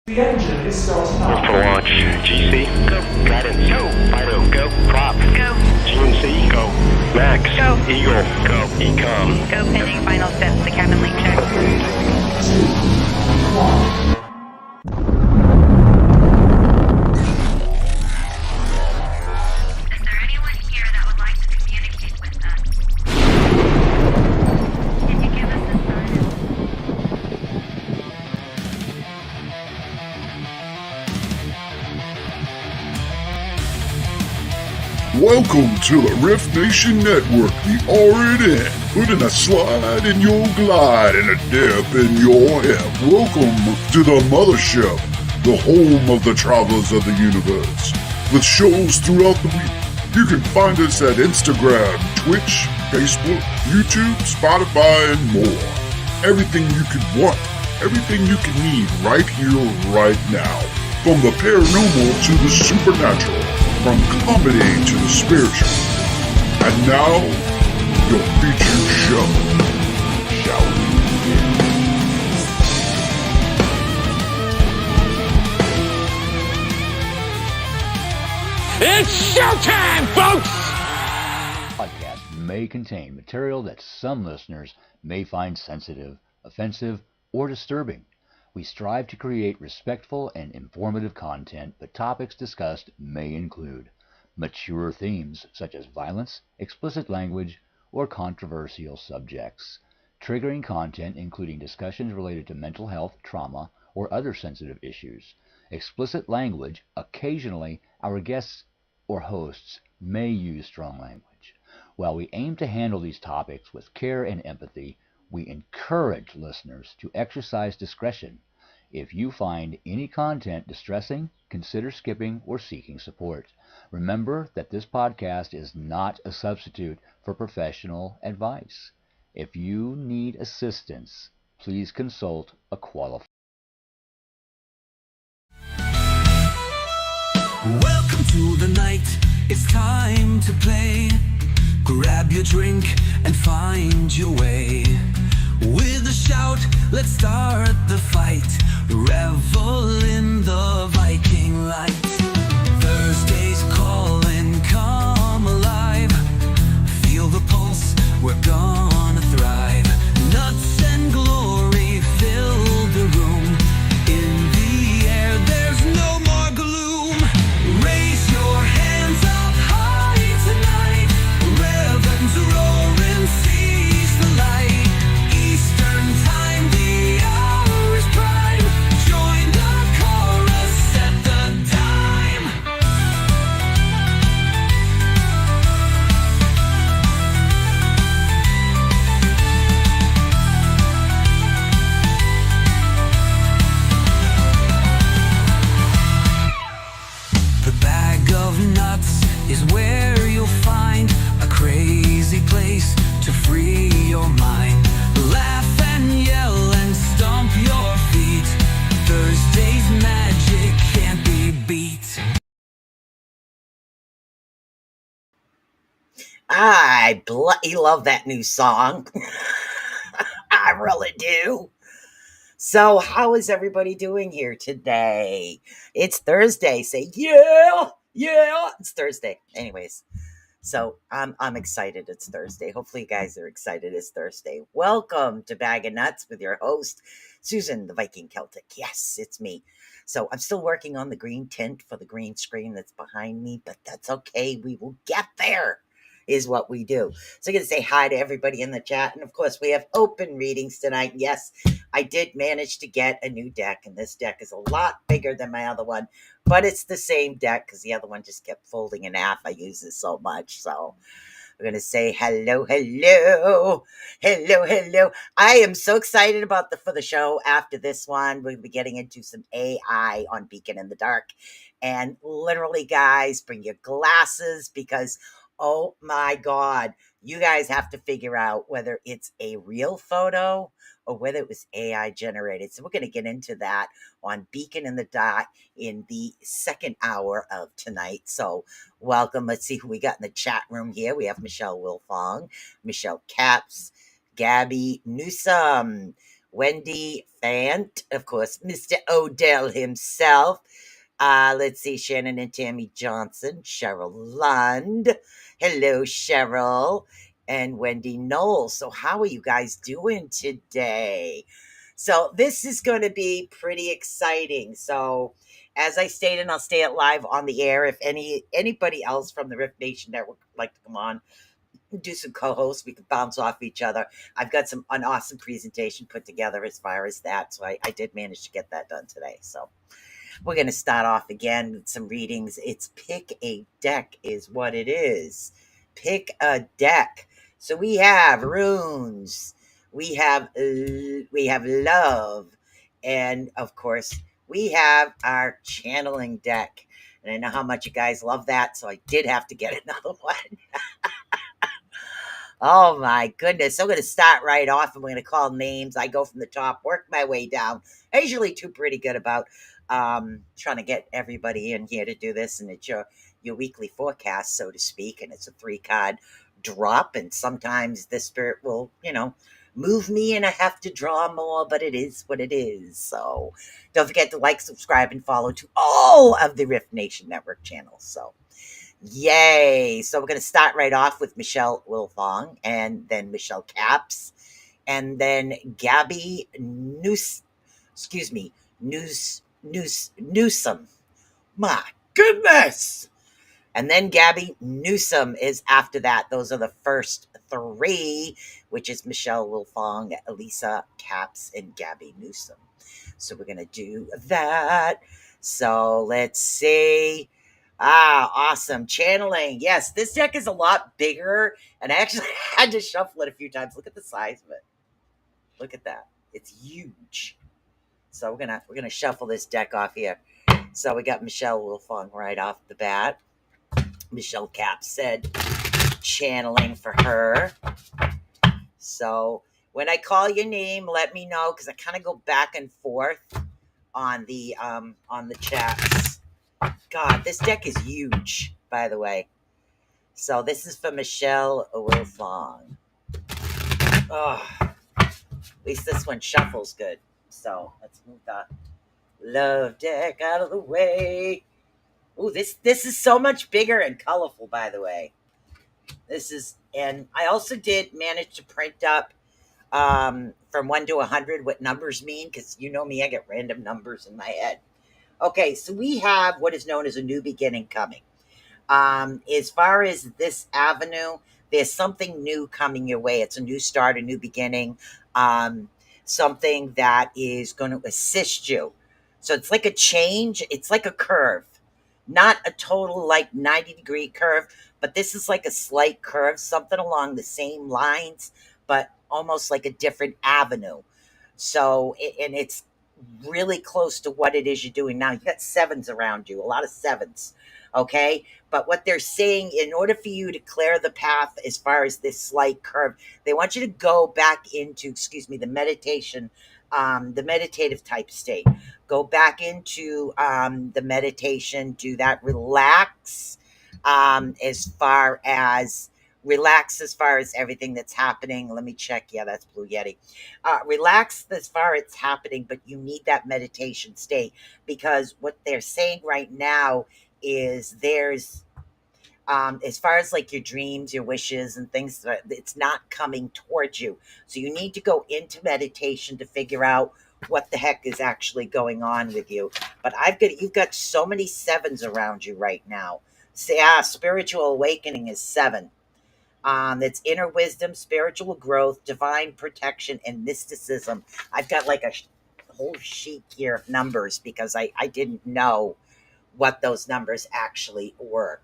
The engine is starting up. For launch. GC, go. Guidance, go. Fido, go. Prop, go. GNC, go. Max, go. Eagle, go. Ecom, go. Pending final steps to cabin link check. 3, 2, 1. Is there anyone here that would like to communicate with us? Can you give us a sign? Welcome to the riftnationnetwork, the RNN, putting a slide in your glide and a dip in your hip. Welcome to the mothership, the home of the travelers of the universe. With shows throughout the week, you can find us at Instagram, Twitch, Facebook, YouTube, Spotify, and more. Everything you could want, everything you can need right here, right now. From the paranormal to the supernatural, from comedy to the spiritual. And now, your featured show. Shall we begin? It's showtime, folks! Podcast may contain material that some listeners may find sensitive, offensive, or disturbing. We strive to create respectful and informative content, but topics discussed may include mature themes such as violence, explicit language, or controversial subjects, triggering content including discussions related to mental health, trauma, or other sensitive issues, explicit language. Occasionally, our guests or hosts may use strong language. While we aim to handle these topics with care and empathy, we encourage listeners to exercise discretion. If you find any content distressing, consider skipping or seeking support. Remember that this podcast is not a substitute for professional advice. If you need assistance, please consult a qualified. Welcome to the night, it's time to play. Grab your drink and find your way. With a shout, let's start the fight. Revel in the Viking light. Thursday's calling, come alive. Feel the pulse, we're gonna thrive. Nuts and glory fill the room. In the air, there's no more gloom. Raise your hands up high tonight. Reverends roaring, seize the light. Eastern time, the hour is prime. Join the chorus, set the time. The bag of nuts is where you'll find a crazy place to free your mind. Laugh and yell and stomp your feet. Thursday's magic can't be beat. I bloody love that new song. I really do. So, how is everybody doing here today? It's Thursday. Say yeah, yeah. It's Thursday. Anyways, so I'm excited. It's Thursday. Hopefully, you guys are excited. It's Thursday. Welcome to Bag of Nuts with your host, Susan the Viking Celtic. Yes, it's me. So I'm still working on the green tint for the green screen that's behind me, but that's okay. We will get there. Is what we do. So I'm going to say hi to everybody in the chat. And of course, we have open readings tonight. Yes, I did manage to get a new deck, and this deck is a lot bigger than my other one, but it's the same deck because the other one just kept folding in half. I use it so much. So I'm going to say hello, hello, hello, hello. I am so excited about for the show after this one. We'll be getting into some AI on Beacon in the Dark. And literally, guys, bring your glasses because oh my God, you guys have to figure out whether it's a real photo or whether it was AI generated. So we're going to get into that on Beacon in the Dark in the second hour of tonight. So welcome. Let's see who we got in the chat room here. We have Michelle Wilfong, Michelle Caps, Gabby Newsom. Wendy Fant, of course, Mr. Odell himself. Let's see, Shannon and Tammy Johnson, Cheryl Lund. Hello, Cheryl. And Wendy Knowles. So, how are you guys doing today? So, this is going to be pretty exciting. So, as I stated, I'll stay it live on the air. If anybody else from the Rift Nation Network would like to come on, do some co-hosts, we can bounce off each other. I've got an awesome presentation put together as far as that. So, I did manage to get that done today. So, we're going to start off again with some readings. It's pick a deck is what it is. Pick a deck. So we have runes, we have love, and of course we have our channeling deck. And I know how much you guys love that, so I did have to get another one. Oh my goodness. I'm going to start right off and we're going to call names. I go from the top, work my way down. I usually do pretty good about trying to get everybody in here to do this. And it's your weekly forecast, so to speak. And it's a 3-card drop. And sometimes the spirit will, move me and I have to draw more, but it is what it is. So don't forget to like, subscribe, and follow to all of the Rift Nation Network channels. So yay. So we're going to start right off with Michelle Wilfong and then Michelle Caps and then Gabby Newsom. My goodness. And then Gabby Newsom is after that. Those are the first 3, which is Michelle Wilfong, Elisa Caps, and Gabby Newsom. So we're going to do that. So let's see. Awesome. Channeling. Yes, this deck is a lot bigger, and I actually had to shuffle it a few times. Look at the size of it. Look at that. It's huge. So we're gonna shuffle this deck off here. So we got Michelle Wilfong right off the bat. Michelle Cap said channeling for her. So when I call your name, let me know, because I kind of go back and forth on the chats. God, this deck is huge, by the way. So this is for Michelle Wilfong. Oh, at least this one shuffles good. So let's move the love deck out of the way. Ooh, this is so much bigger and colorful, by the way. And I also did manage to print up from 1 to 100 what numbers mean, because you know me, I get random numbers in my head. Okay, so we have what is known as a new beginning coming. As far as this avenue, there's something new coming your way. It's a new start, a new beginning, something that is going to assist you. So it's like a change. It's like a curve, not a total like 90-degree curve, but this is like a slight curve, something along the same lines, but almost like a different avenue. So, and it's really close to what it is you're doing now. You got 7s around you, a lot of 7s. Okay. But what they're saying, in order for you to clear the path as far as this slight curve, they want you to go back into, the meditation, the meditative type state. Go back into the meditation, do that, relax as far as everything that's happening. Let me check. Yeah, that's Blue Yeti. Relax as far as it's happening, but you need that meditation state, because what they're saying right now is there's as far as like your dreams, your wishes, and things, it's not coming towards you. So you need to go into meditation to figure out what the heck is actually going on with you. But you've got so many 7s around you right now. Spiritual awakening is 7. It's inner wisdom, spiritual growth, divine protection, and mysticism. I've got like a whole sheet here of numbers, because I didn't know what those numbers actually were.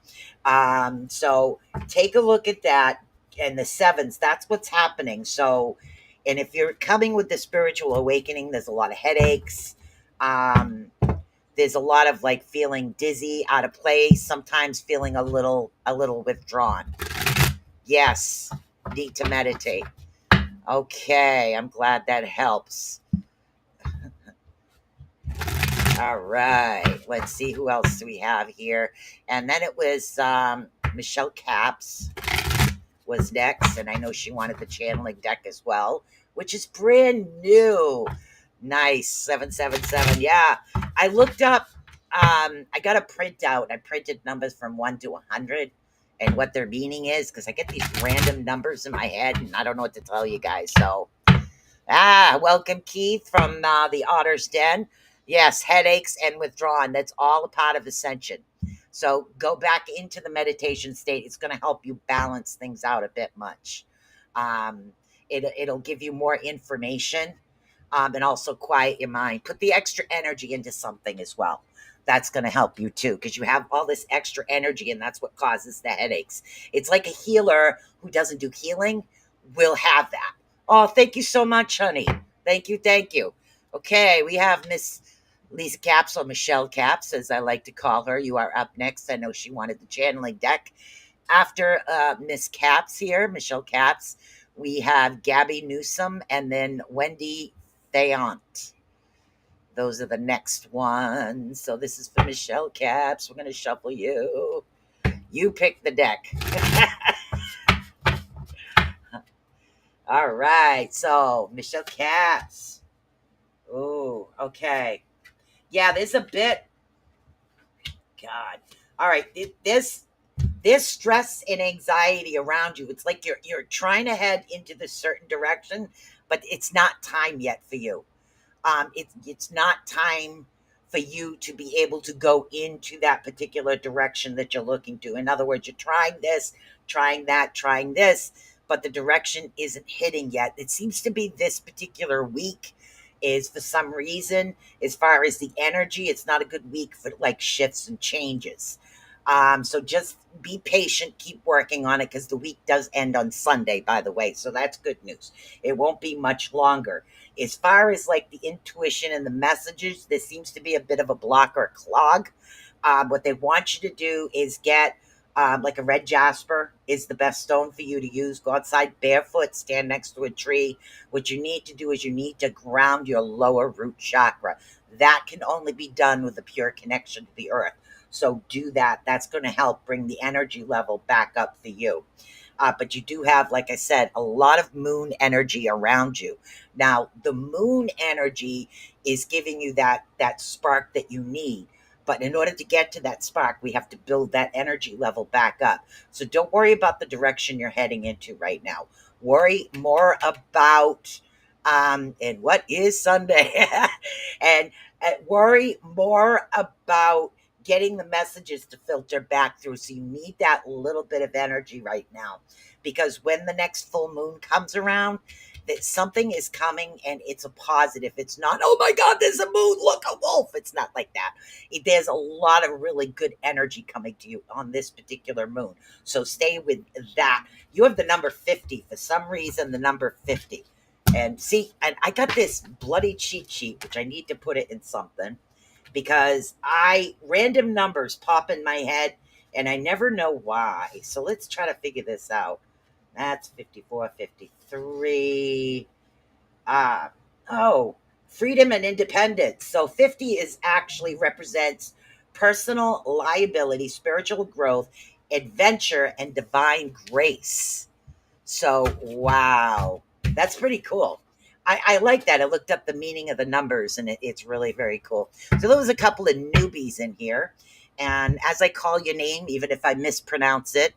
So take a look at that, and the 7s, that's what's happening. So, and if you're coming with the spiritual awakening, there's a lot of headaches. There's a lot of like feeling dizzy, out of place, sometimes feeling a little withdrawn. Yes, need to meditate. Okay, I'm glad that helps. All right, let's see who else do we have here. And then it was Michelle Caps was next, and I know she wanted the channeling deck as well. which is brand new. Nice. 777. Yeah. I looked up, I got a printout. I printed numbers from 1 to 100 and what their meaning is because I get these random numbers in my head and I don't know what to tell you guys. So, welcome, Keith, from the Otter's Den. Yes, headaches and withdrawn. That's all a part of ascension. So go back into the meditation state. It's going to help you balance things out a bit much. Um, it'll give you more information, and also quiet your mind. Put the extra energy into something as well. That's going to help you too, because you have all this extra energy, and that's what causes the headaches. It's like a healer who doesn't do healing will have that. Oh, thank you so much, honey. Thank you, thank you. Okay, we have Miss Lisa Caps, or Michelle Caps, as I like to call her. You are up next. I know she wanted the channeling deck. After Miss Caps here, Michelle Caps, we have Gabby Newsom and then Wendy Thayant. Those are the next ones. So this is for Michelle Caps. We're going to shuffle you. You pick the deck. All right. So Michelle Caps. Oh, okay. Yeah, there's a bit. God. All right. There's stress and anxiety around you. It's like you're trying to head into this certain direction, but it's not time yet for you. It's not time for you to be able to go into that particular direction that you're looking to. In other words, you're trying this, trying that, trying this, but the direction isn't hitting yet. It seems to be this particular week is, for some reason, as far as the energy, it's not a good week for like shifts and changes. So just be patient, keep working on it, because the week does end on Sunday, by the way. So that's good news. It won't be much longer. As far as like the intuition and the messages, there seems to be a bit of a block or a clog. What they want you to do is get like a red jasper is the best stone for you to use. Go outside barefoot, stand next to a tree. What you need to do is you need to ground your lower root chakra. That can only be done with a pure connection to the earth. So do that. That's going to help bring the energy level back up for you. But you do have, like I said, a lot of moon energy around you. Now, the moon energy is giving you that spark that you need. But in order to get to that spark, we have to build that energy level back up. So don't worry about the direction you're heading into right now. Worry more about, and what is Sunday? and worry more about getting the messages to filter back through. So you need that little bit of energy right now, because when the next full moon comes around, that something is coming and it's a positive. It's not, oh my God, there's a moon, look, a wolf. It's not like that. There's a lot of really good energy coming to you on this particular moon. So stay with that. You have the number 50. For some reason, the number 50. And see, and I got this bloody cheat sheet, which I need to put it in something, because random numbers pop in my head and I never know why. So let's try to figure this out. That's 54, 53. Freedom and independence. So 50 is actually represents personal liability, spiritual growth, adventure, and divine grace. So, wow, that's pretty cool. I like that. I looked up the meaning of the numbers and it's really very cool. So there was a couple of newbies in here. And as I call your name, even if I mispronounce it,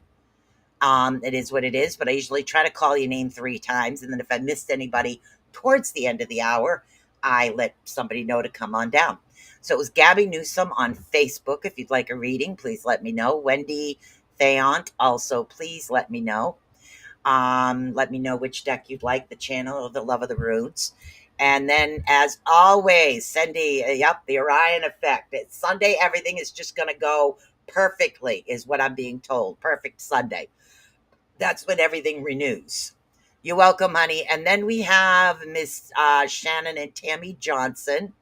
it is what it is. But I usually try to call your name 3 times. And then if I missed anybody towards the end of the hour, I let somebody know to come on down. So it was Gabby Newsom on Facebook. If you'd like a reading, please let me know. Wendy Thayant, also, please let me know. Let me know which deck you'd like, the channel or the love of the runes. And then, as always, Cindy, the Orion effect. It's Sunday, everything is just going to go perfectly, is what I'm being told. Perfect Sunday. That's when everything renews. You're welcome, honey. And then we have Miss Shannon and Tammy Johnson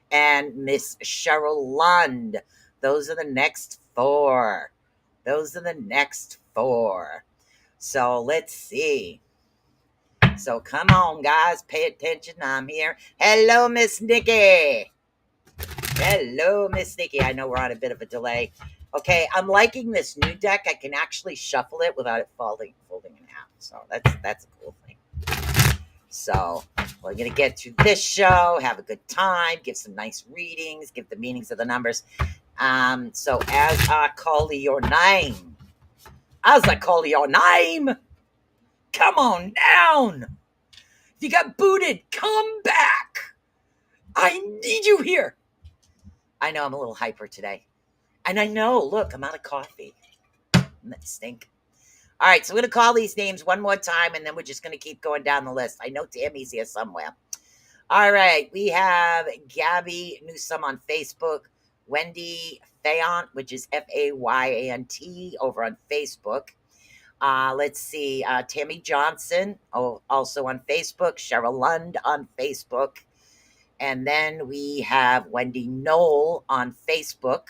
and Miss Cheryl Lund. Those are the next 4. So let's see. So come on, guys. Pay attention. I'm here. Hello, Miss Nikki. I know we're on a bit of a delay. Okay, I'm liking this new deck. I can actually shuffle it without it folding in half. So that's a cool thing. So we're going to get through this show, have a good time, give some nice readings, give the meanings of the numbers. So as I call your name, come on down. If you got booted, come back. I need you here. I know I'm a little hyper today. And I know, look, I'm out of coffee. Doesn't that stink? All right, so we're going to call these names one more time, and then we're just going to keep going down the list. I know Tammy's here somewhere. All right, we have Gabby Newsome on Facebook, Wendy Fayant, which is Fayant over on Facebook. Let's see, Tammy Johnson, also on Facebook, Cheryl Lund on Facebook. And then we have Wendy Knoll on Facebook.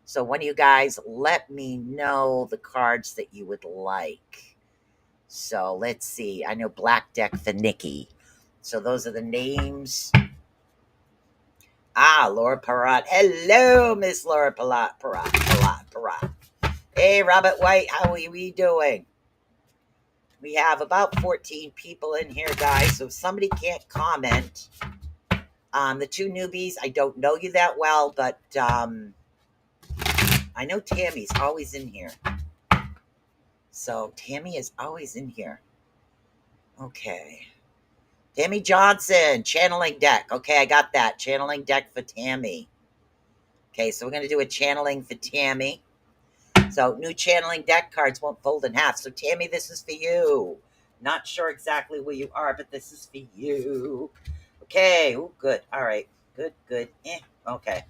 So one of you guys, let me know the cards that you would like. So let's see. I know Black Deck for Nikki. So those are the names. Laura Parat. Hello, Miss Laura Parat. Hey, Robert White, how are we doing? We have about 14 people in here, guys. So if somebody can't comment, the two newbies, I don't know you that well, but I know Tammy's always in here. So Tammy is always in here. Okay. Tammy Johnson, channeling deck. Okay, I got that. Channeling deck for Tammy. Okay, so we're going to do a channeling for Tammy. So new channeling deck cards won't fold in half. So Tammy, this is for you. Not sure exactly where you are, but this is for you. Okay. Oh, good. All right. Good. Okay.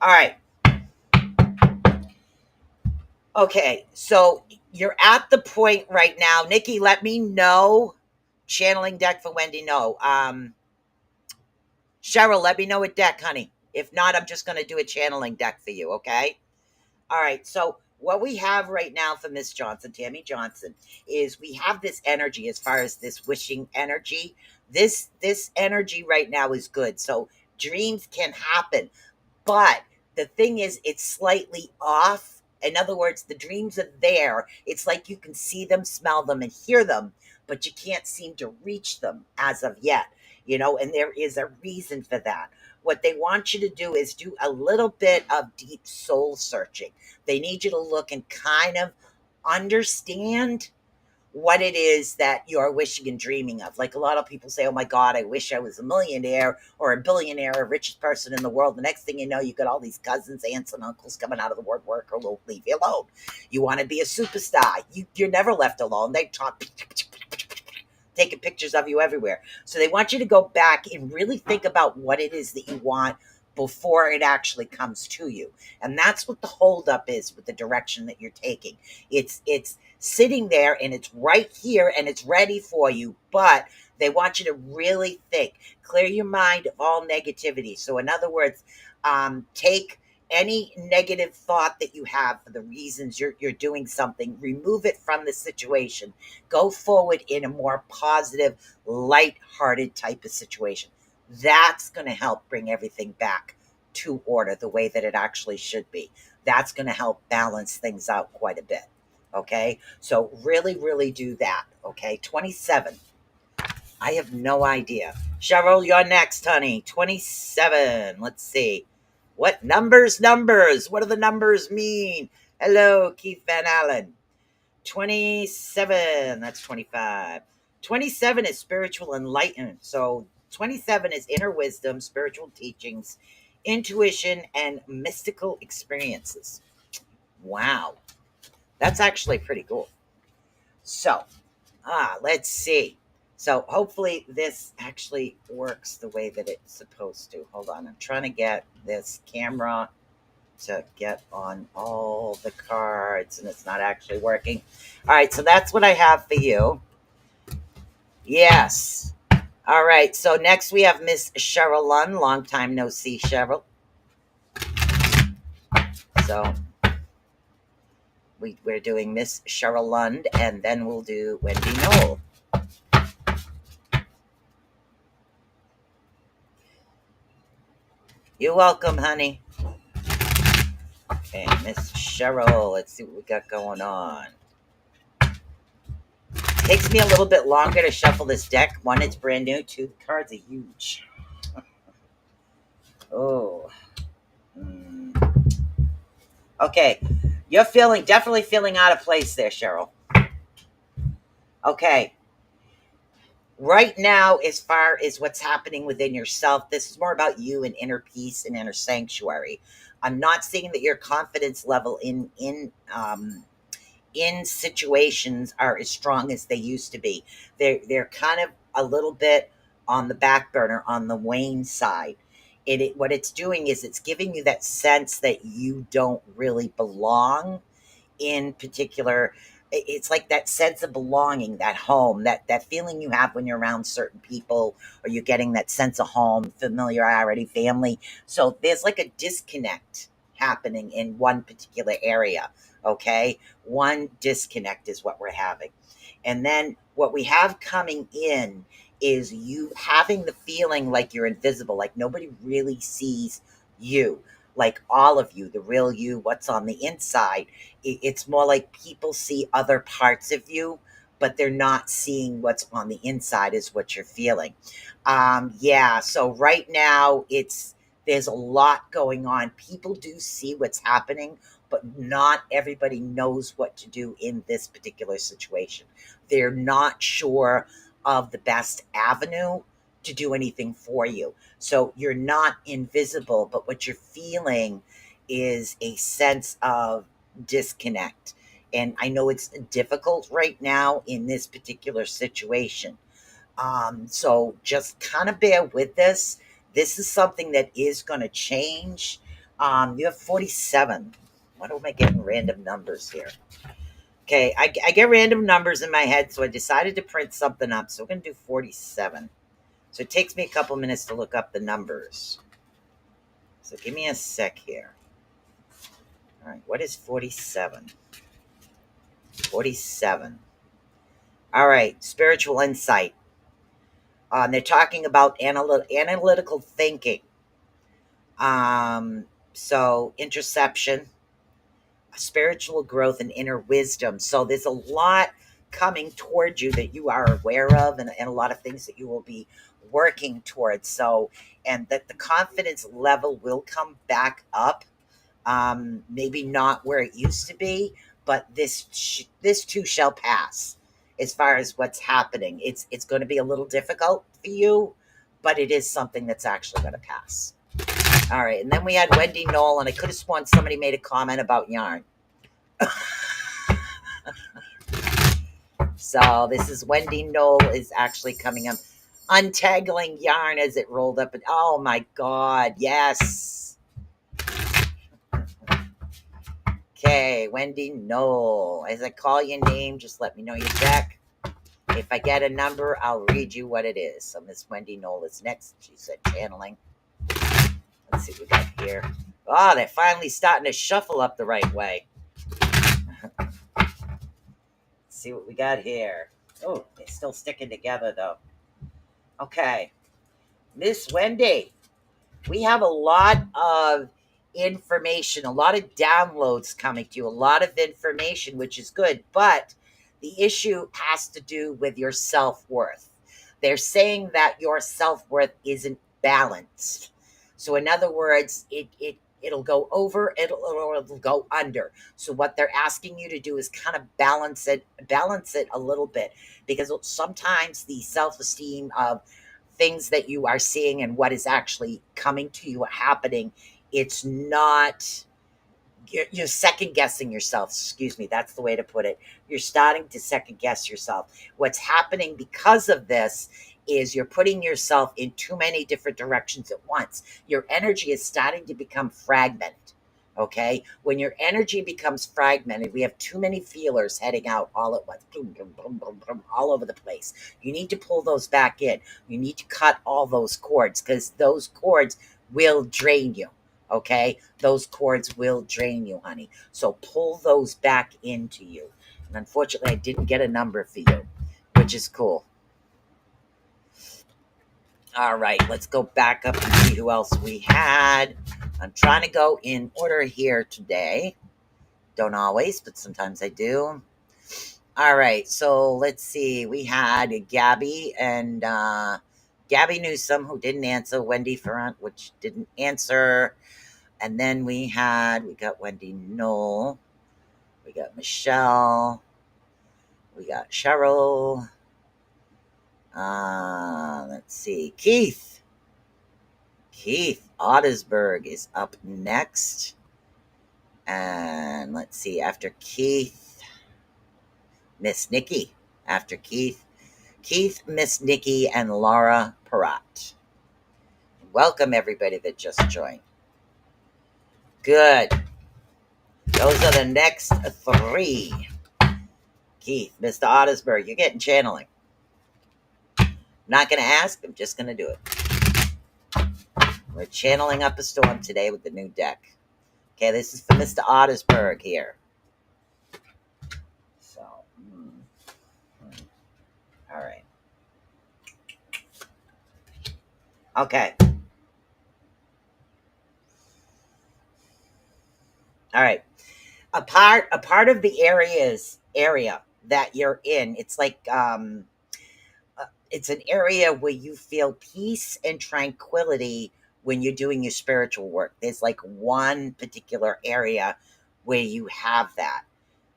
All right. Okay. So you're at the point right now. Nikki, let me know. Channeling deck for Wendy. No. Cheryl, let me know a deck, honey. If not, I'm just going to do a channeling deck for you. Okay. All right. So what we have right now for Miss Johnson, Tammy Johnson, is we have this energy as far as this wishing energy. This energy right now is good. So dreams can happen. But the thing is, it's slightly off. In other words, the dreams are there. It's like you can see them, smell them, and hear them, but you can't seem to reach them as of yet. And there is a reason for that. What they want you to do is do a little bit of deep soul searching. They need you to look and kind of understand what it is that you're wishing and dreaming of. Like a lot of people say, oh my God, I wish I was a millionaire or a billionaire, a richest person in the world. The next thing you know, you got all these cousins, aunts, and uncles coming out of the woodwork or will leave you alone. You want to be a superstar. You're never left alone. They talk, taking pictures of you everywhere. So they want you to go back and really think about what it is that you want before it actually comes to you. And that's what the holdup is with the direction that you're taking. It's sitting there and it's right here and it's ready for you, but they want you to really think, clear your mind of all negativity. So in other words, take any negative thought that you have for the reasons you're doing something, remove it from the situation, go forward in a more positive, light-hearted type of situation. That's going to help bring everything back to order the way that it actually should be. That's going to help balance things out quite a bit. Okay, so really, really do that. Okay, 27. I have no idea. Cheryl, you're next, honey. 27. Let's see. What numbers? What do the numbers mean? Hello, Keith Van Allen. 27. That's 25. 27 is spiritual enlightenment. So 27 is inner wisdom, spiritual teachings, intuition, and mystical experiences. Wow. That's actually pretty cool. So, let's see. So hopefully this actually works the way that it's supposed to. Hold on. I'm trying to get this camera to get on all the cards, and it's not actually working. All right. So that's what I have for you. Yes. All right. So next we have Miss Cheryl Lund. Long time no see, Cheryl. So we're doing Miss Cheryl Lund, and then we'll do Wendy Knoll. You're welcome, honey. Okay, Miss Cheryl, let's see what we got going on. Takes me a little bit longer to shuffle this deck. One, it's brand new. Two, the cards are huge. Oh. Okay. You're definitely feeling out of place there, Cheryl. Okay. Right now, as far as what's happening within yourself, this is more about you and inner peace and inner sanctuary. I'm not seeing that your confidence level in situations are as strong as they used to be. They're kind of a little bit on the back burner, on the wane side. What it's doing is it's giving you that sense that you don't really belong in particular. It's like that sense of belonging, that home, that feeling you have when you're around certain people, or you're getting that sense of home, familiarity, family. So there's like a disconnect happening in one particular area. Okay, one disconnect is what we're having. And then what we have coming in is you having the feeling like you're invisible, like nobody really sees you, like all of you, the real you, what's on the inside. It's more like people see other parts of you, but they're not seeing what's on the inside, is what you're feeling. Yeah, so right now there's a lot going on. People do see what's happening, but not everybody knows what to do in this particular situation. They're not sure of the best avenue to do anything for you. So you're not invisible, but what you're feeling is a sense of disconnect. And I know it's difficult right now in this particular situation. So just kind of bear with this. This is something that is going to change. You have 47. What am I getting random numbers here? Okay, I get random numbers in my head, so I decided to print something up. So we're going to do 47. So it takes me a couple minutes to look up the numbers. So give me a sec here. All right, what is 47? 47. All right, spiritual insight. They're talking about analytical thinking. So interception, spiritual growth, and inner wisdom. So there's a lot coming towards you that you are aware of, and a lot of things that you will be working towards. So, and that the confidence level will come back up. Maybe not where it used to be, but this too shall pass. As far as what's happening, it's going to be a little difficult for you, but it is something that's actually going to pass. All right, and then we had Wendy Knoll, and I could have sworn somebody made a comment about yarn. So this is Wendy Knoll is actually coming up, untangling yarn as it rolled up. And oh my God, yes. Okay, Wendy Knoll. As I call your name, just let me know your deck. If I get a number, I'll read you what it is. So Miss Wendy Knoll is next. She said channeling. Let's see what we got here. Oh, they're finally starting to shuffle up the right way. Let's see what we got here. Oh, they're still sticking together though. Okay. Miss Wendy, we have a lot of information, a lot of downloads coming to you, a lot of information, which is good, but the issue has to do with your self-worth. They're saying that your self-worth isn't balanced. So in other words, it'll go over, it'll go under. So what they're asking you to do is kind of balance it a little bit, because sometimes the self-esteem of things that you are seeing and what is actually coming to you, happening, it's not, you're second guessing yourself. Excuse me, that's the way to put it. You're starting to second guess yourself. What's happening because of this is you're putting yourself in too many different directions at once. Your energy is starting to become fragmented. Okay, when your energy becomes fragmented, we have too many feelers heading out all at once, boom, boom, boom, boom, boom, all over the place. You need to pull those back in. You need to cut all those cords, because those cords will drain you. Okay, those cords will drain you, honey. So pull those back into you. And unfortunately, I didn't get a number for you, which is cool. All right, let's go back up and see who else we had. I'm trying to go in order here today. Don't always, but sometimes I do. All right, so let's see. We had Gabby and Gabby Newsom, who didn't answer, Wendy Ferrant, which didn't answer. And then we got Wendy Knoll, we got Michelle, we got Cheryl. Let's see. Keith Ottersberg is up next. And let's see, after Keith, Miss Nikki. After Keith, Miss Nikki, and Laura Perrott. Welcome, everybody that just joined. Good. Those are the next three. Keith, Mr. Ottersberg, you're getting channeling. Not going to ask, I'm just going to do it. We're channeling up a storm today with the new deck. Okay, this is for Mr. Ottersberg here. So, all right. Okay. All right. A part of the area that you're in, it's like it's an area where you feel peace and tranquility when you're doing your spiritual work. There's like one particular area where you have that.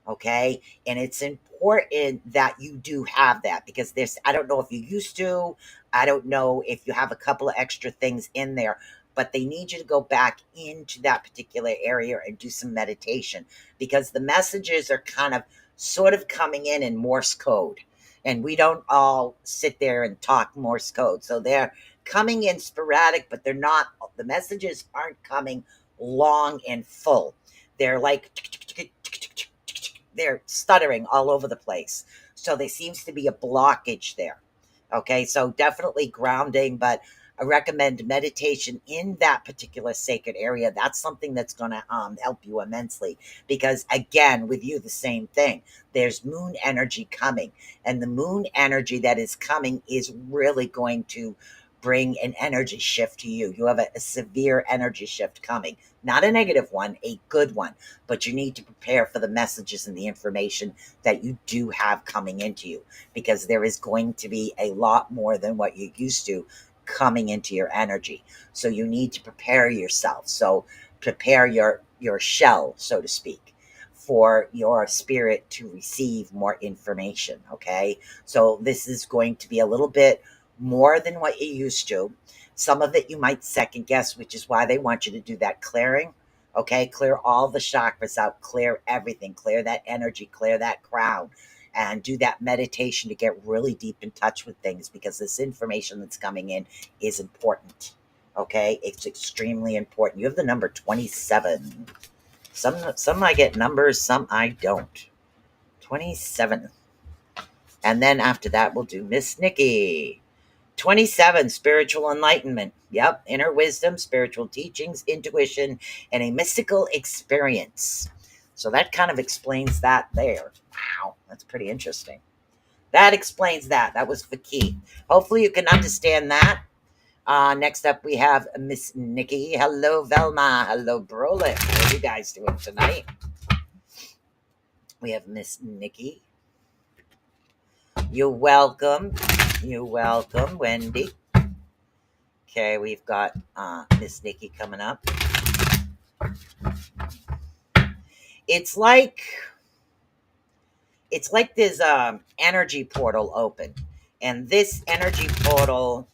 Okay. And it's important that you do have that because I don't know if you used to, I don't know if you have a couple of extra things in there, but they need you to go back into that particular area and do some meditation because the messages are kind of sort of coming in Morse code. And we don't all sit there and talk Morse code. So they're coming in sporadic, but the messages aren't coming long and full. They're like, they're stuttering all over the place. So there seems to be a blockage there. Okay, so definitely grounding, but I recommend meditation in that particular sacred area. That's something that's going to help you immensely because, again, with you, the same thing. There's moon energy coming, and the moon energy that is coming is really going to bring an energy shift to you. You have a severe energy shift coming, not a negative one, a good one, but you need to prepare for the messages and the information that you do have coming into you because there is going to be a lot more than what you're used to coming into your energy. So you need to prepare yourself. So prepare your shell, so to speak, for your spirit to receive more information. Okay. So this is going to be a little bit more than what you used to. Some of it you might second guess, which is why they want you to do that clearing. Okay. Clear all the chakras out, clear everything, clear that energy, clear that crown, and do that meditation to get really deep in touch with things because this information that's coming in is important. Okay, it's extremely important. You have the number 27. Some I get numbers, some I don't. 27. And then after that, we'll do Miss Nikki. 27, spiritual enlightenment. Yep, inner wisdom, spiritual teachings, intuition, and a mystical experience. So that kind of explains that there. Wow, that's pretty interesting. That explains that. That was for Keith. Hopefully you can understand that. Next up, we have Miss Nikki. Hello, Velma. Hello, Brolin. How are you guys doing tonight? We have Miss Nikki. You're welcome. You're welcome, Wendy. Okay, we've got Miss Nikki coming up. It's like this energy portal open, and this energy portal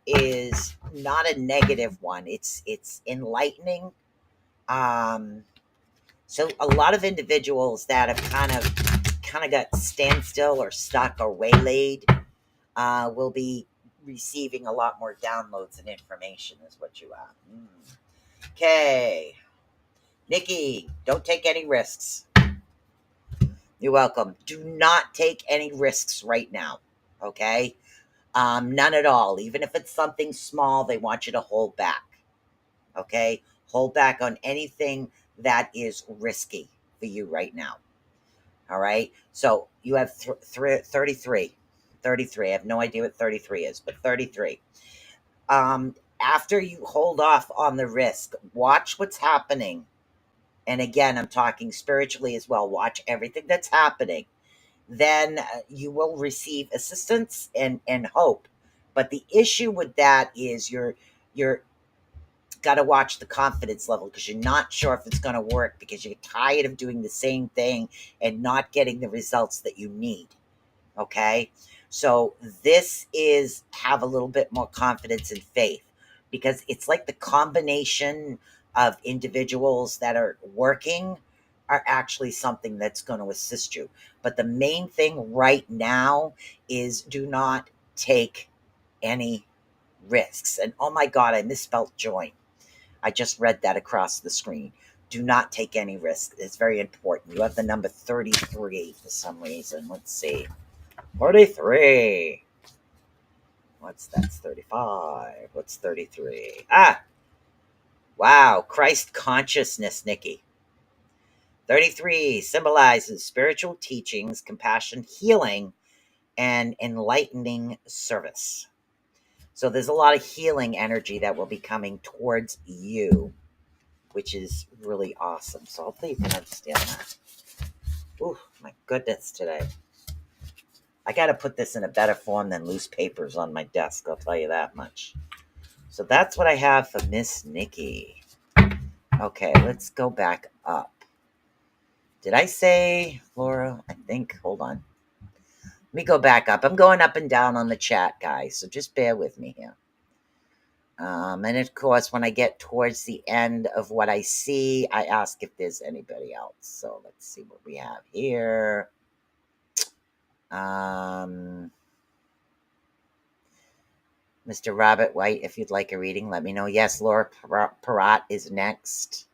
is not a negative one. It's enlightening. So a lot of individuals that have kind of got standstill or stuck or waylaid will be receiving a lot more downloads and information is what you have. Okay. Nikki, don't take any risks. You're welcome. Do not take any risks right now. Okay? None at all. Even if it's something small, they want you to hold back. Okay? Hold back on anything that is risky for you right now. All right? So you have 33. 33. I have no idea what 33 is, but 33. After you hold off on the risk, watch what's happening. And again, I'm talking spiritually as well. Watch everything that's happening. then you will receive assistance and hope. But the issue with that is you're got to watch the confidence level, because you're not sure if it's going to work, because you're tired of doing the same thing and not getting the results that you need. Okay, so this is have a little bit more confidence and faith, because it's like the combination of individuals that are working are actually something that's going to assist you. But the main thing right now is do not take any risks. And oh my god, I misspelled join. I just read that across the screen. Do not take any risks. It's very important. You have the number 33 for some reason. Let's see. 43. That's 35. What's 33? Ah, wow. Christ consciousness, Nikki. 33 symbolizes spiritual teachings, compassion, healing, and enlightening service. So there's a lot of healing energy that will be coming towards you, which is really awesome. So hopefully you can understand that. Oh, my goodness, today. I got to put this in a better form than loose papers on my desk, I'll tell you that much. So that's what I have for Miss Nikki. Okay, let's go back up. Did I say Laura? I think, hold on. Let me go back up. I'm going up and down on the chat, guys, so just bear with me here. And of course, when I get towards the end of what I see, I ask if there's anybody else. So let's see what we have here. Mr. Robert White, if you'd like a reading, let me know. Yes, Laura Perrott is next.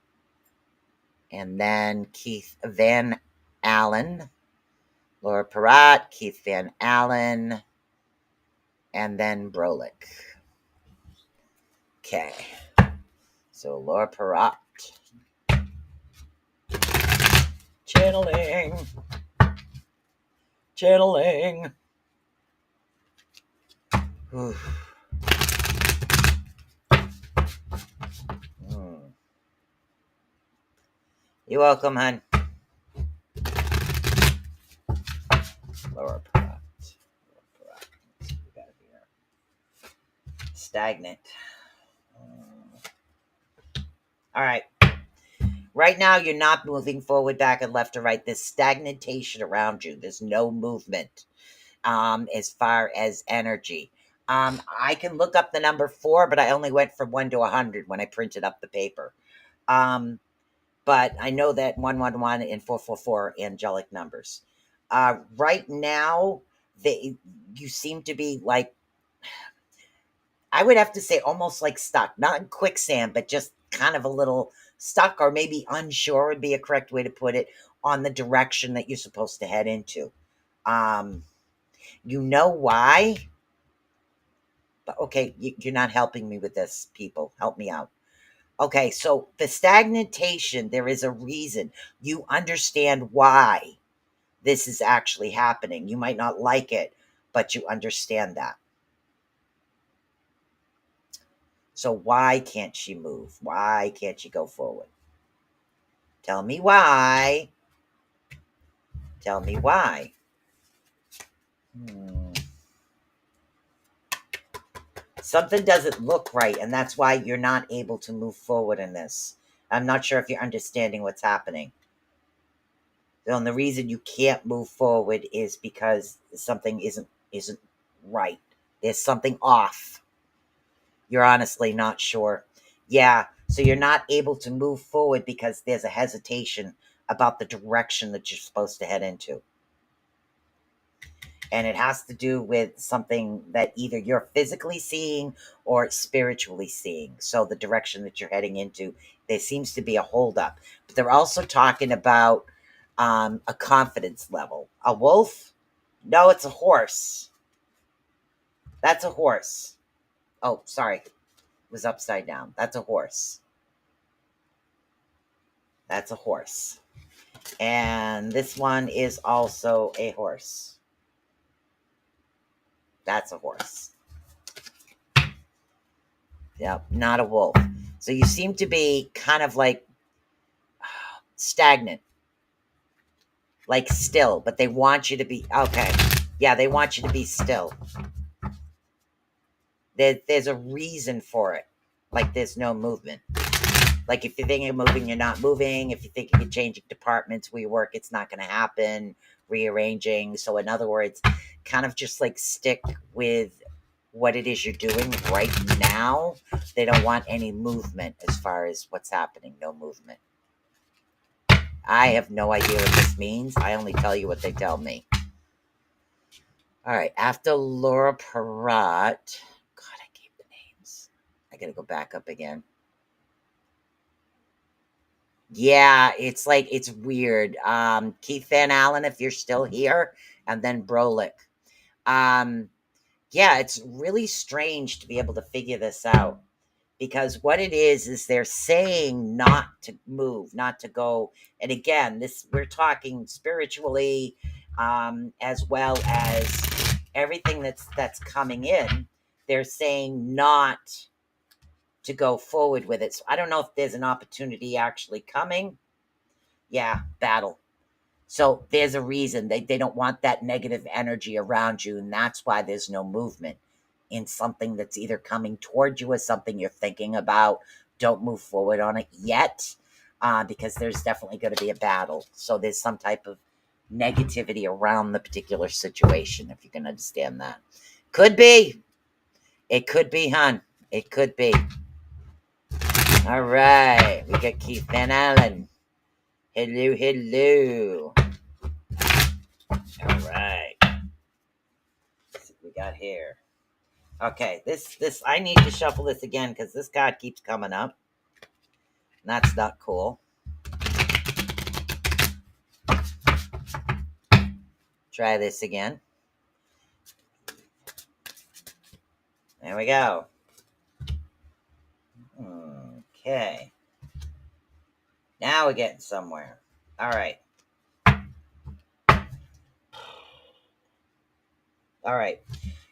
And then Keith Van Allen. Laura Perrott, Keith Van Allen, and then Brolick. Okay. So Laura Perrott. Channeling. Whew. You're welcome, hon. Laura Perrott. Let's see what we got here. Stagnant. All right. Right now, you're not moving forward, back, and left or right. There's stagnation around you. There's no movement as far as energy. I can look up the number 4, but I only went from 1 to 100 when I printed up the paper. But I know that 111 and 444 are angelic numbers. Right now, you seem to be like, I would have to say almost like stuck. Not in quicksand, but just kind of a little stuck, or maybe unsure would be a correct way to put it, on the direction that you're supposed to head into. You know why? But okay, you're not helping me with this, people. Help me out. Okay, so the stagnation, there is a reason. You understand why this is actually happening. You might not like it, but you understand that. So why can't she move? Why can't she go forward? Tell me why. Tell me why. Something doesn't look right, and that's why you're not able to move forward in this. I'm not sure if you're understanding what's happening. And the reason you can't move forward is because something isn't right. There's something off. You're honestly not sure. Yeah, so you're not able to move forward because there's a hesitation about the direction that you're supposed to head into. And it has to do with something that either you're physically seeing or spiritually seeing. So the direction that you're heading into, there seems to be a holdup. But they're also talking about a confidence level. A wolf? No, it's a horse. That's a horse. Oh, sorry. It was upside down. That's a horse. That's a horse. And this one is also a horse. That's a horse. Yep, not a wolf. So you seem to be kind of like stagnant. like still, but they want you to be, okay. Yeah, they want you to be still. There's a reason for it. Like there's no movement. Like if you're thinking of moving, you're not moving. If you're thinking of changing departments where you work, it's not going to happen. Rearranging. So in other words, kind of just like stick with what it is you're doing right now. They don't want any movement as far as what's happening. No movement. I have no idea what this means. I only tell you what they tell me. All right. After Laura Perrott. God, I gave the names. I got to go back up again. Yeah, it's like it's weird. Keith Van Allen, if you're still here, and then Brolick. Yeah, it's really strange to be able to figure this out because what it is they're saying not to move, not to go. And again, this we're talking spiritually, as well as everything that's coming in. They're saying not to go forward with it. So I don't know if there's an opportunity actually coming. Yeah, battle. So there's a reason they don't want that negative energy around you, and that's why there's no movement in something that's either coming toward you or something you're thinking about. Don't move forward on it yet, because there's definitely going to be a battle. So there's some type of negativity around the particular situation, if you can understand that. Could be. It could be, hon. It could be. All right. We got Keith Van Allen. Hello, hello. All right. Let's see what we got here. Okay, this I need to shuffle this again because this card keeps coming up. And that's not cool. Try this again. There we go. Okay. Now we're getting somewhere. All right. All right.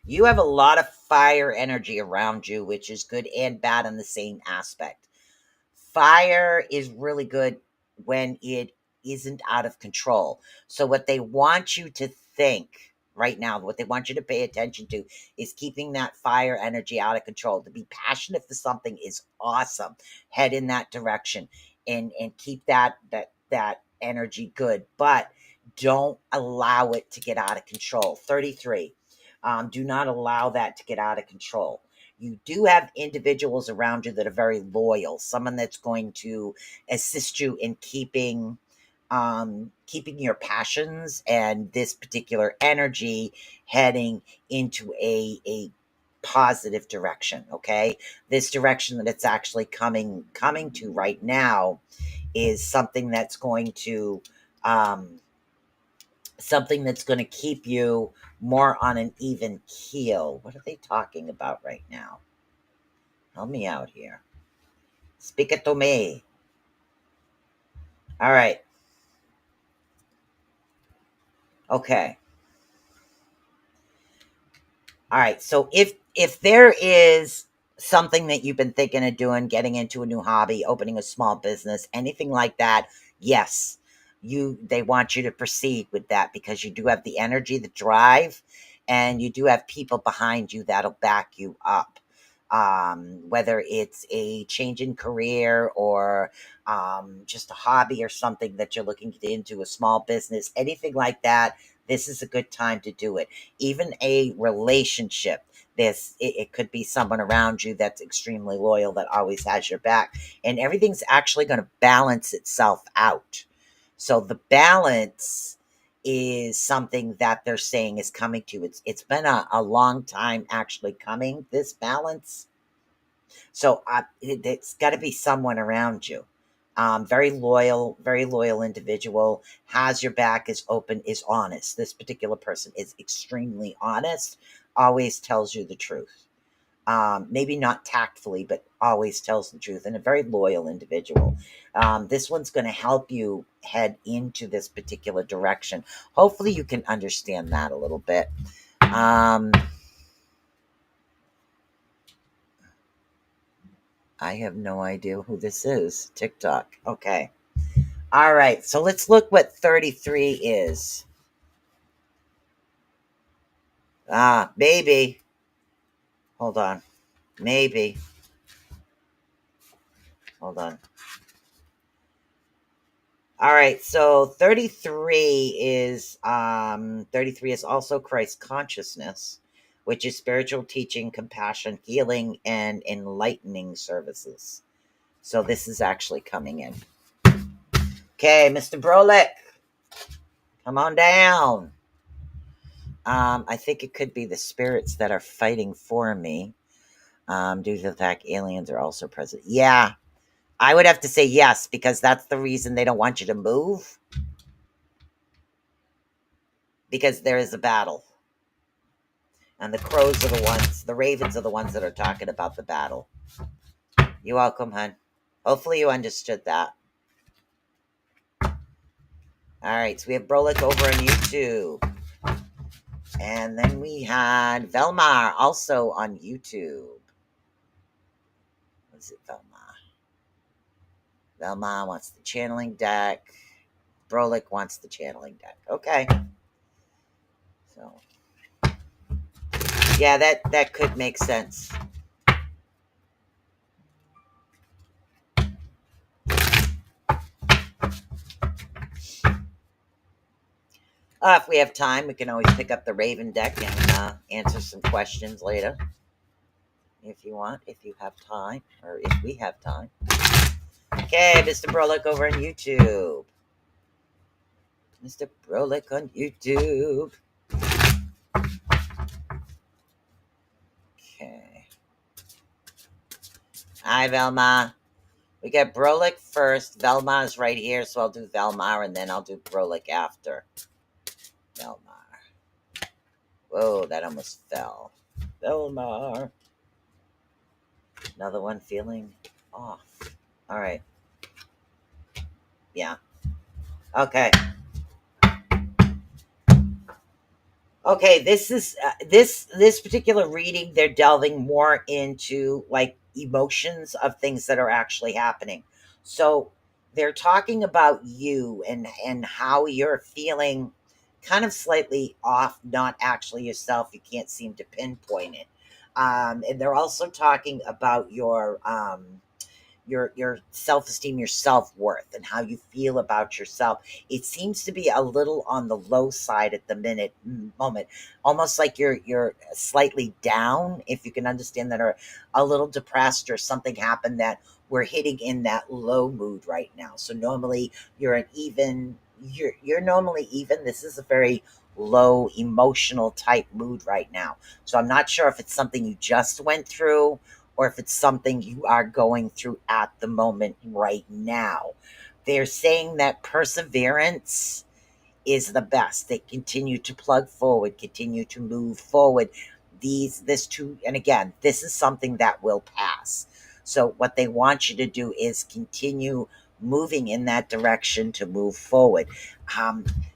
You have a lot of fire energy around you, which is good and bad in the same aspect. Fire is really good when it isn't out of control. So what they want you to think right now, what they want you to pay attention to is keeping that fire energy out of control. To be passionate for something is awesome. Head in that direction and keep that energy good, but don't allow it to get out of control. 33. Do not allow that to get out of control. You do have individuals around you that are very loyal, someone that's going to assist you in keeping your passions and this particular energy heading into a positive direction. Okay, this direction that it's actually coming to right now is something that's going to keep you more on an even keel. What are they talking about right now? Help me out here. Speak it to me. All right. Okay. All right. So if there is something that you've been thinking of doing, getting into a new hobby, opening a small business, anything like that, yes, they want you to proceed with that because you do have the energy, the drive, and you do have people behind you that'll back you up. Whether it's a change in career or just a hobby or something that you're looking to get into, a small business, anything like that, this is a good time to do it. Even a relationship, it could be someone around you that's extremely loyal, that always has your back, and everything's actually going to balance itself out. So the balance is something that they're saying is coming to. It's been a long time actually coming, this balance. So it's got to be someone around you. Very loyal individual, has your back, is open, is honest. This particular person is extremely honest, always tells you the truth. Maybe not tactfully, but always tells the truth, and a very loyal individual. This one's going to help you head into this particular direction. Hopefully you can understand that a little bit. I have no idea who this is. TikTok. Okay. All right, so let's look what 33 is. Maybe. Hold on. Maybe. Hold on. All right, so 33 is 33 is also Christ consciousness, which is spiritual teaching, compassion, healing, and enlightening services. So this is actually coming in. Okay, Mr. Brolick, come on down. I think it could be the spirits that are fighting for me. Due to the fact aliens are also present. Yeah, I would have to say yes, because that's the reason they don't want you to move. Because there is a battle. And the crows are the ravens are the ones that are talking about the battle. You're welcome, hun. Hopefully you understood that. Alright, so we have Brolick over on YouTube. And then we had Velmar also on YouTube. What is it, Velmar? Velmar wants the channeling deck. Brolick wants the channeling deck. Okay. So, yeah, that could make sense. If we have time, we can always pick up the Raven deck and answer some questions later. If you want, if you have time, or if we have time. Okay, Mr. Brolick over on YouTube. Mr. Brolick on YouTube. Okay. Hi, Velma. We got Brolick first. Velma's right here, so I'll do Velma, and then I'll do Brolick after. Velma. Whoa, that almost fell. Velma. Another one feeling off. All right. Yeah. Okay. Okay, this is this particular reading. They're delving more into like emotions of things that are actually happening. So they're talking about you and how you're feeling, kind of slightly off, not actually yourself. You can't seem to pinpoint it. And they're also talking about your self-esteem, your self-worth, and how you feel about yourself. It seems to be a little on the low side at the moment, almost like you're slightly down, if you can understand that, or a little depressed, or something happened that we're hitting in that low mood right now. So normally you're normally even. This is a very low emotional type mood right now. So I'm not sure if it's something you just went through, or if it's something you are going through at the moment right now. They're saying that perseverance is the best. They continue to plug forward, continue to move forward. And again, this is something that will pass. So what they want you to do is continue moving in that direction to move forward.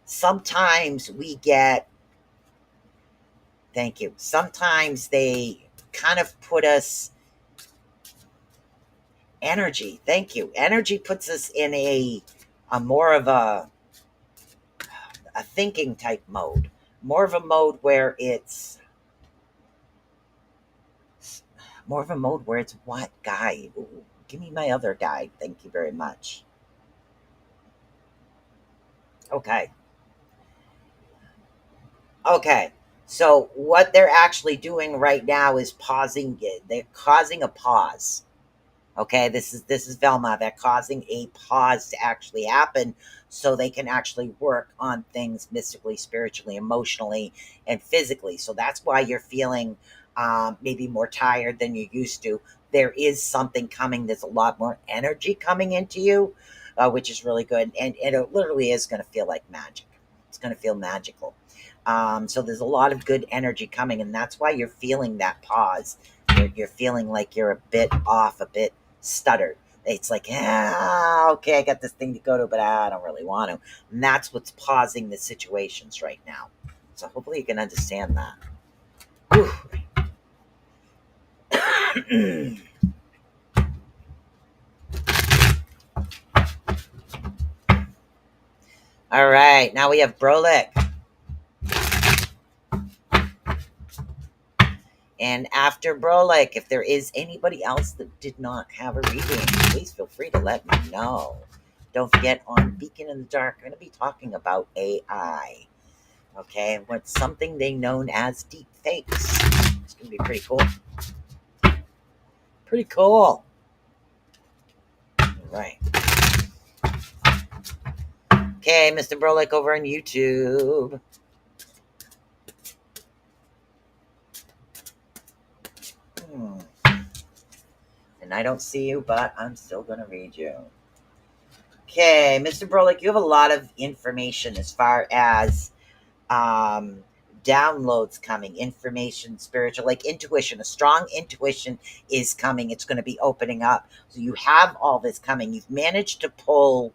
Sometimes we get, thank you, sometimes they kind of put us, energy, thank you. Energy puts us in a more of a thinking type mode, more of a mode where it's what guide? Give me my other guide. Thank you very much. Okay. Okay. So what they're actually doing right now is pausing. They're causing a pause. Okay, this is Velma. They're causing a pause to actually happen so they can actually work on things mystically, spiritually, emotionally, and physically. So that's why you're feeling maybe more tired than you used to. There is something coming. There's a lot more energy coming into you, which is really good. And it literally is going to feel like magic. It's going to feel magical. So there's a lot of good energy coming, and that's why you're feeling that pause. You're feeling like you're a bit off, a bit stuttered. It's like, okay, I got this thing to go to, but I don't really want to. And that's what's pausing the situations right now. So hopefully you can understand that. All right, now we have Brolic. And after Brolic, if there is anybody else that did not have a reading, please feel free to let me know. Don't forget, on Beacon in the Dark, I'm going to be talking about AI. Okay, what's something they known as deep fakes. It's going to be pretty cool. Pretty cool. All right. Okay, Mr. Brolic over on YouTube. And I don't see you, but I'm still going to read you. Okay, Mr. Brolic, you have a lot of information as far as downloads coming, information, spiritual, like intuition. A strong intuition is coming. It's going to be opening up. So you have all this coming. You've managed to pull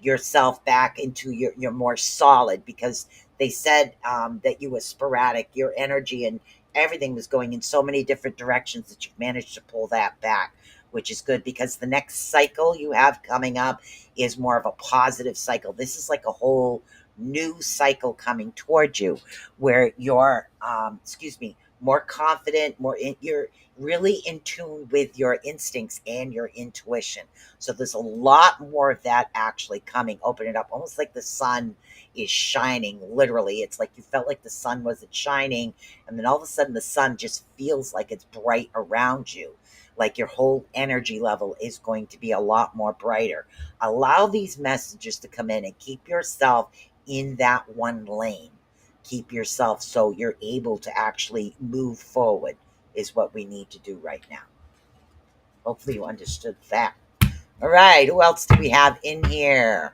yourself back into your more solid, because they said that you were sporadic, your energy and everything was going in so many different directions that you've managed to pull that back, which is good, because the next cycle you have coming up is more of a positive cycle. This is like a whole new cycle coming towards you, where you're more confident, you're really in tune with your instincts and your intuition. So there's a lot more of that actually coming. Open it up, almost like the sun is shining. Literally, it's like you felt like the sun wasn't shining, and then all of a sudden the sun just feels like it's bright around you. Like your whole energy level is going to be a lot more brighter. Allow these messages to come in and keep yourself in that one lane. Keep yourself so you're able to actually move forward, is what we need to do right now. Hopefully you understood that. All right, who else do we have in here?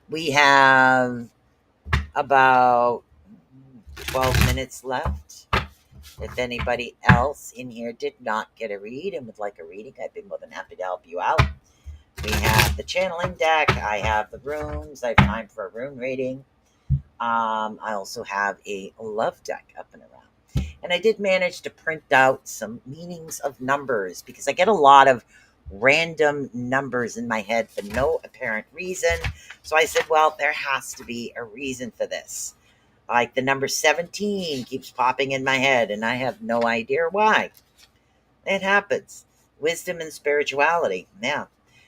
We have about 12 minutes left. If anybody else in here did not get a read and would like a reading, I'd be more than happy to help you out. We have the channeling deck. I have the runes. I have time for a rune reading. I also have a love deck up and around. And I did manage to print out some meanings of numbers, because I get a lot of random numbers in my head for no apparent reason. So I said, well, there has to be a reason for this. Like the number 17 keeps popping in my head, and I have no idea why. It happens. Wisdom and spirituality. Yeah.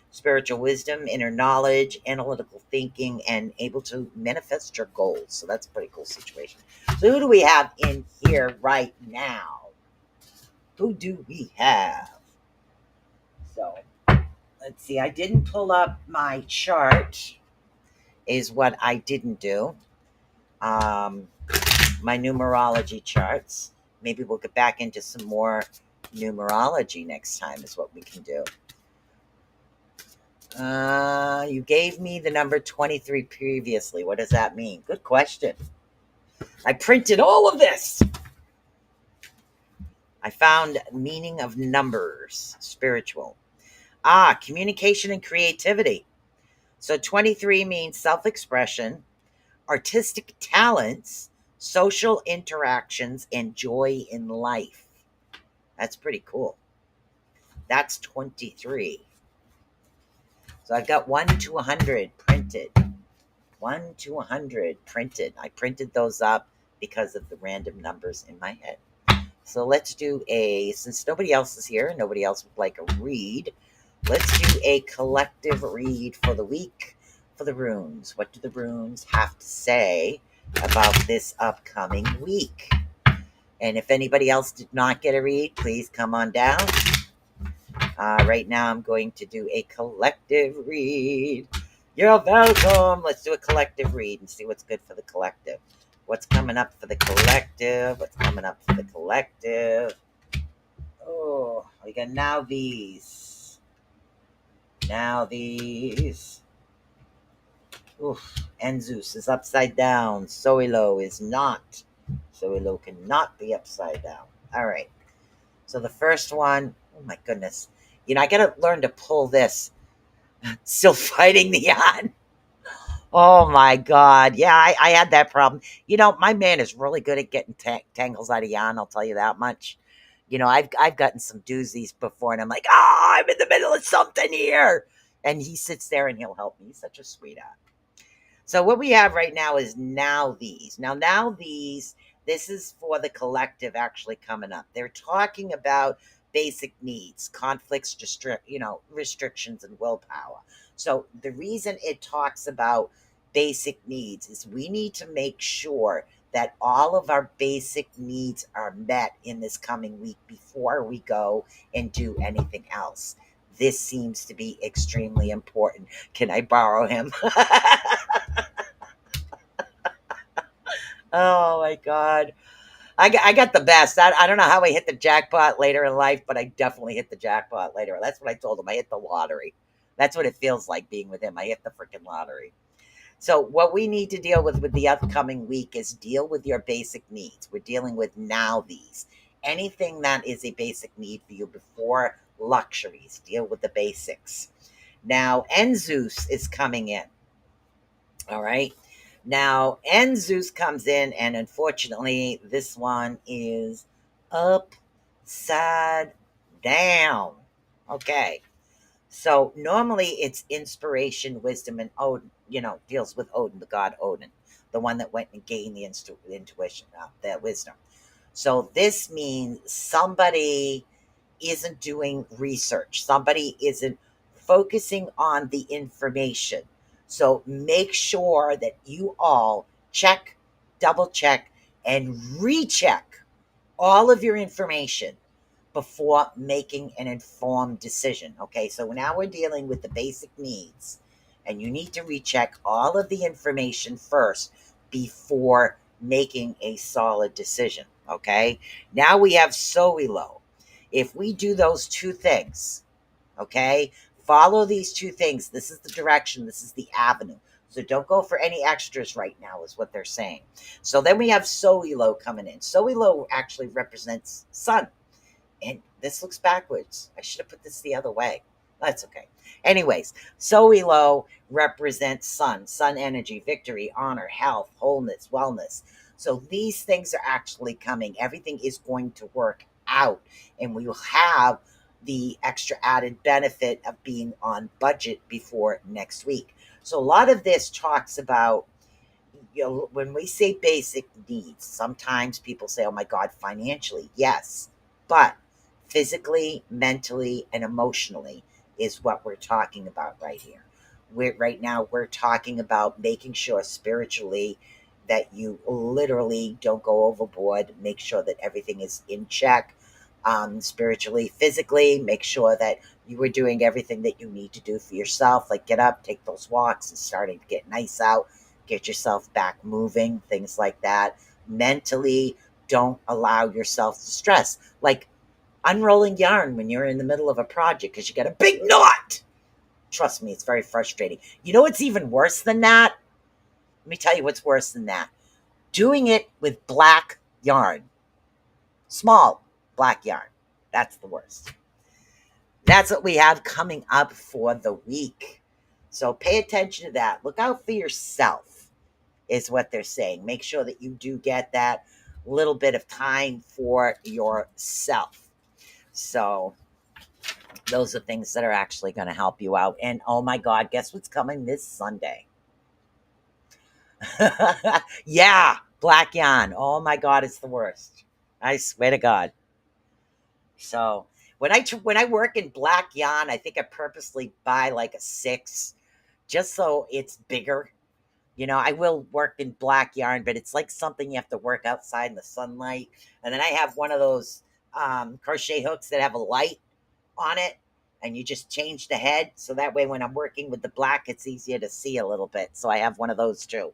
Spiritual wisdom, inner knowledge, analytical thinking, and able to manifest your goals. So that's a pretty cool situation. So who do we have in here right now? Who do we have? So let's see. I didn't pull up my chart, is what I didn't do. My numerology charts. Maybe we'll get back into some more numerology next time, is what we can do. You gave me the number 23 previously. What does that mean? Good question. I printed all of this. I found meaning of numbers, spiritual. Communication and creativity. So 23 means self-expression, artistic talents, social interactions, and joy in life. That's pretty cool. That's 23. So I've got 1 to 100 printed. 1 to 100 printed. I printed those up because of the random numbers in my head. So let's do since nobody else is here, nobody else would like a read, let's do a collective read for the week for the runes. What do the runes have to say about this upcoming week? And if anybody else did not get a read, please come on down. Right now I'm going to do a collective read. You're welcome. Let's do a collective read and see what's good for the collective. What's coming up for the collective? What's coming up for the collective? Oh, we got now these. Now these. Oof. Enzus is upside down. Soilo is not. Soilo cannot be upside down. All right. So the first one, oh my goodness. You know, I got to learn to pull this. Still fighting the yawn. Oh my God. Yeah, I had that problem. You know, my man is really good at getting tangles out of yarn. I'll tell you that much. You know, I've gotten some doozies before, and I'm like, I'm in the middle of something here. And he sits there and he'll help me. He's such a sweetheart. So what we have right now is now these. Now these, this is for the collective actually coming up. They're talking about basic needs, conflicts, restrictions, and willpower. So the reason it talks about basic needs is we need to make sure that all of our basic needs are met in this coming week before we go and do anything else. This seems to be extremely important. Can I borrow him? Oh my God. I got the best. I don't know how I hit the jackpot later in life, but I definitely hit the jackpot later. That's what I told him. I hit the lottery. That's what it feels like being with him. I hit the freaking lottery. So what we need to deal with the upcoming week is deal with your basic needs. We're dealing with now these. Anything that is a basic need for you before luxuries. Deal with the basics. Now, Enzeus is coming in. All right. Now, Enzeus comes in, and unfortunately, this one is upside down. Okay. So normally it's inspiration, wisdom, and Odin, deals with Odin, the god Odin, the one that went and gained the intuition, the wisdom. So this means somebody isn't doing research, somebody isn't focusing on the information. So make sure that you all check, double check, and recheck all of your information before making an informed decision. Okay, so now we're dealing with the basic needs, and you need to recheck all of the information first before making a solid decision. Okay, now we have Soilo. If we do those two things, okay, follow these two things. This is the direction, this is the avenue. So don't go for any extras right now, is what they're saying. So then we have Soilo coming in. Soilo actually represents sun. And this looks backwards. I should have put this the other way. That's okay. Anyways, Soilo represents sun energy, victory, honor, health, wholeness, wellness. So these things are actually coming. Everything is going to work out, and we will have the extra added benefit of being on budget before next week. So a lot of this talks about, when we say basic needs, sometimes people say, oh my God, financially. Yes, but physically, mentally, and emotionally is what we're talking about right here. Right now, we're talking about making sure spiritually that you literally don't go overboard. Make sure that everything is in check. Spiritually, physically, make sure that you are doing everything that you need to do for yourself, like get up, take those walks. It's starting to get nice out. Get yourself back moving, things like that. Mentally, don't allow yourself to stress. Like unrolling yarn when you're in the middle of a project because you got a big knot. Trust me, it's very frustrating. You know what's even worse than that? Let me tell you what's worse than that. Doing it with black yarn. Small black yarn. That's the worst. That's what we have coming up for the week. So pay attention to that. Look out for yourself, is what they're saying. Make sure that you do get that little bit of time for yourself. So those are things that are actually going to help you out. And oh my God, guess what's coming this Sunday? Yeah, black yarn. Oh my God, it's the worst. I swear to God. So when I work in black yarn, I think I purposely buy like a 6 just so it's bigger. I will work in black yarn, but it's like something you have to work outside in the sunlight. And then I have one of those crochet hooks that have a light on it, and you just change the head. So that way when I'm working with the black, it's easier to see a little bit. So I have one of those too.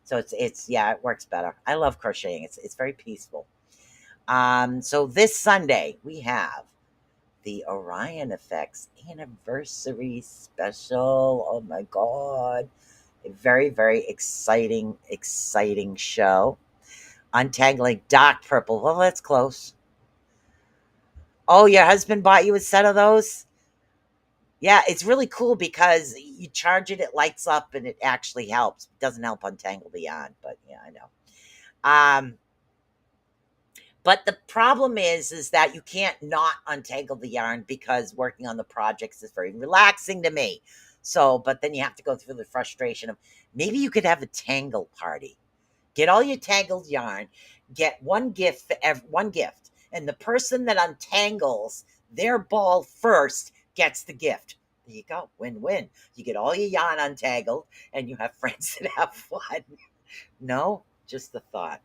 So it's yeah, it works better. I love crocheting. It's very peaceful. So this Sunday we have the Orion Effects anniversary special. Oh my God. A very, very exciting show. Untangling dark purple. Well, that's close. Oh, your husband bought you a set of those? Yeah, it's really cool because you charge it, it lights up, and it actually helps. It doesn't help untangle the yarn, but yeah, I know. But the problem is that you can't not untangle the yarn because working on the projects is very relaxing to me. So, but then you have to go through the frustration of maybe you could have a tangle party. Get all your tangled yarn, get one gift for one gift, and the person that untangles their ball first gets the gift. There you go, win-win. You get all your yarn untangled, and you have friends that have fun. No, just the thought.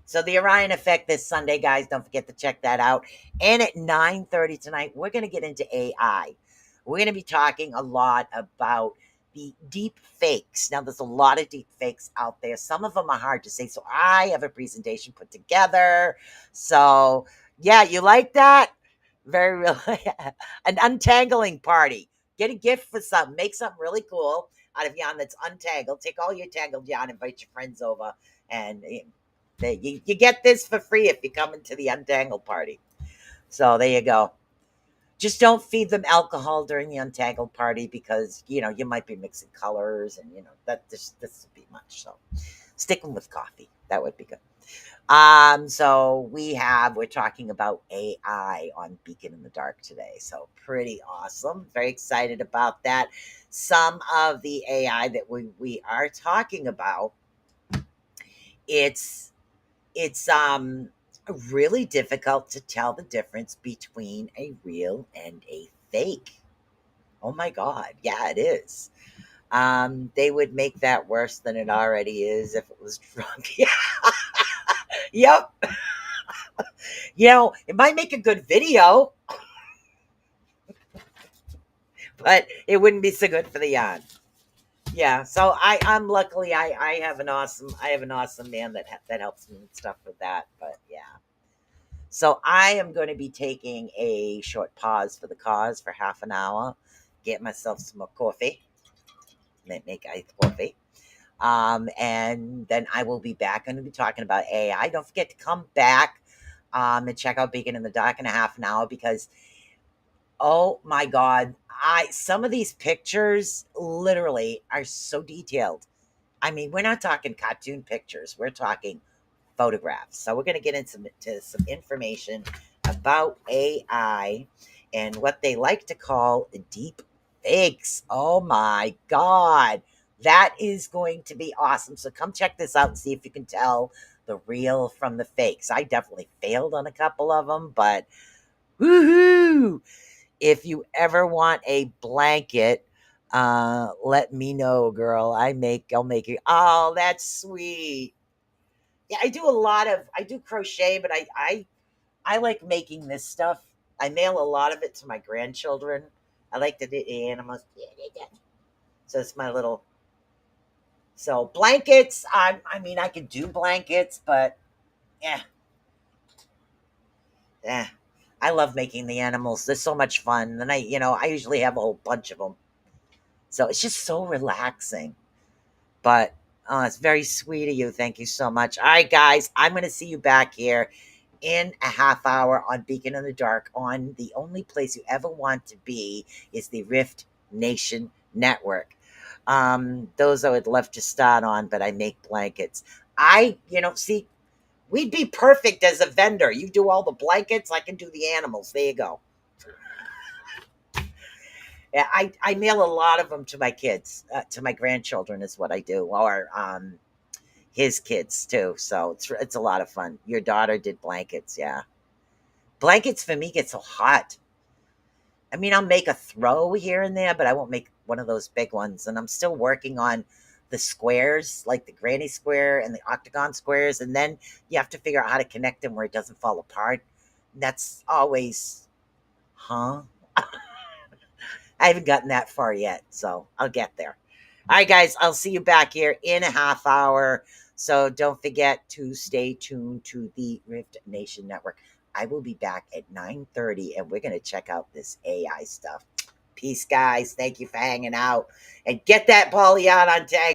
So the Orion Effect this Sunday, guys. Don't forget to check that out. And at 9:30 tonight, we're going to get into AI. We're going to be talking a lot about the deep fakes. Now, there's a lot of deep fakes out there. Some of them are hard to say. So I have a presentation put together. So yeah, you like that? Very real. An untangling party. Get a gift for something. Make something really cool out of yarn that's untangled. Take all your tangled yarn, invite your friends over, and you get this for free if you come into the untangled party. So there you go. Just don't feed them alcohol during the untangled party because you might be mixing colors and that this would be much. So stick them with coffee. That would be good. So we're talking about AI on Beacon in the Dark today. So pretty awesome. Very excited about that. Some of the AI that we are talking about, it's really difficult to tell the difference between a real and a fake. Oh my God. Yeah, it is. They would make that worse than it already is if it was drunk. Yeah. Yep. It might make a good video, but it wouldn't be so good for the yarn. Yeah. So I'm luckily I have an awesome man that helps me with stuff with that. But yeah. So I am going to be taking a short pause for the cause for half an hour, get myself some more coffee, make iced coffee. And then I will be back. I'm going to be talking about AI. Don't forget to come back and check out Beacon in the Dark in a half an hour because, oh my God, some of these pictures literally are so detailed. I mean, we're not talking cartoon pictures. We're talking photographs. So we're going to get into some information about AI and what they like to call deep fakes. Oh my God. That is going to be awesome. So come check this out and see if you can tell the real from the fakes. I definitely failed on a couple of them, but woohoo! If you ever want a blanket, let me know, girl. I'll make you. Oh, that's sweet. Yeah, I do crochet, but I like making this stuff. I mail a lot of it to my grandchildren. I like to do animals. So it's my little. So blankets. I mean, I could do blankets, but yeah, yeah. I love making the animals. They're so much fun, and I usually have a whole bunch of them. So it's just so relaxing. But it's very sweet of you. Thank you so much. All right, guys, I'm going to see you back here in a half hour on Beacon in the Dark on the only place you ever want to be is the Rift Nation Network. Those I would love to start on, but I make blankets. See, we'd be perfect as a vendor. You do all the blankets, I can do the animals. There you go. Yeah, I mail a lot of them to my kids, to my grandchildren is what I do, or his kids too. So it's a lot of fun. Your daughter did blankets, yeah. Blankets for me get so hot. I mean, I'll make a throw here and there, but I won't make one of those big ones. And I'm still working on the squares, like the granny square and the octagon squares. And then you have to figure out how to connect them where it doesn't fall apart. That's always, huh? I haven't gotten that far yet, so I'll get there. All right, guys, I'll see you back here in a half hour. So don't forget to stay tuned to the Rift Nation Network. I will be back at 9:30, and we're going to check out this AI stuff. Peace, guys. Thank you for hanging out. And get that ball out on tag.